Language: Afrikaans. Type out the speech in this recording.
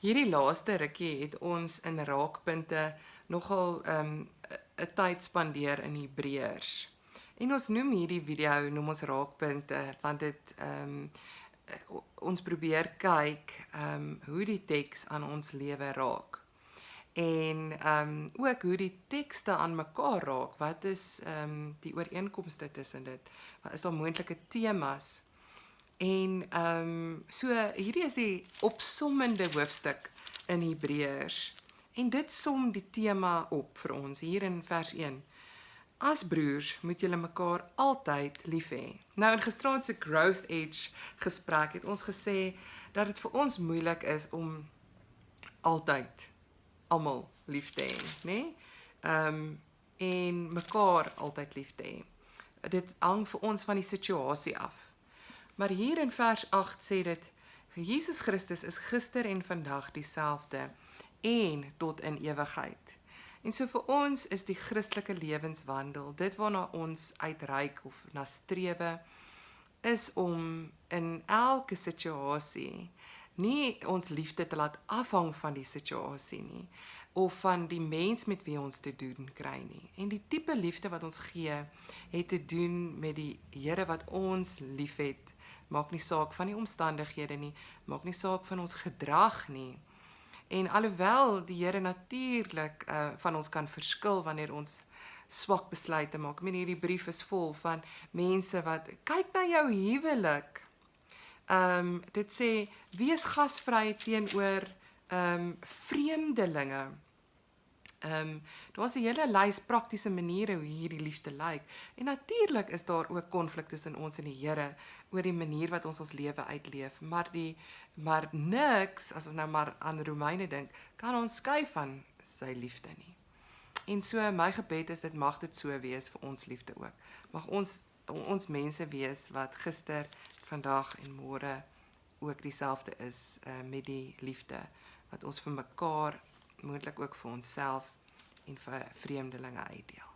Hierdie laaste rukkie het ons in raakpunte nogal 'n tyd spandeer in Hebreërs. En ons noem hierdie video ons raakpunte want dit ons probeer kyk hoe die teks aan ons lewe raak. En ook hoe die tekste aan mekaar raak. Wat is die ooreenkomste tussen dit? Wat is daar moontlike temas? En so hierdie is die opsommende hoofstuk in Hebreërs. En dit som die tema op vir ons hier in vers 1. As broers moet julle mekaar altyd lief hê. Nou in gisteraand se Growth Edge gesprek het ons gesê dat dit vir ons moeilik is om altyd almal lief te hê, né? En mekaar altyd lief te hê. Dit hang vir ons van die situasie af. Maar hier in vers 8 sê dit, Jesus Christus is gister en vandag dieselfde en tot in ewigheid. En so vir ons is die Christelike lewenswandel, dit waarna ons uitreik of na strewe, is om in elke situasie nie ons liefde te laat afhang van die situasie nie, of van die mens met wie ons te doen kry nie. En die tipe liefde wat ons gee, het te doen met die Here wat ons liefhet. Maak nie saak van die omstandighede nie, maak nie saak van ons gedrag nie. En alhoewel die Here natuurlik van ons kan verskil wanneer ons swak besluite maak. Ek meen hierdie brief is vol van mense wat, kyk na jou huwelik. Dit sê, wees gasvry teenoor vreemdelinge. Daar's 'n hele lys praktiese maniere hoe hierdie liefde lyk. En natuurlik is daar ook konflik tussen ons en die Here oor die manier wat ons lewe uitleef. Maar niks, as ons nou maar aan Romeine dink, kan ons skei van sy liefde nie. En so my gebed is, dit mag dit so wees vir ons liefde ook. Mag ons mense wees wat gister, vandag en môre ook dieselfde is met die liefde wat ons vir mekaar, moontlik ook vir onsself en vir vreemdelinge uitdeel.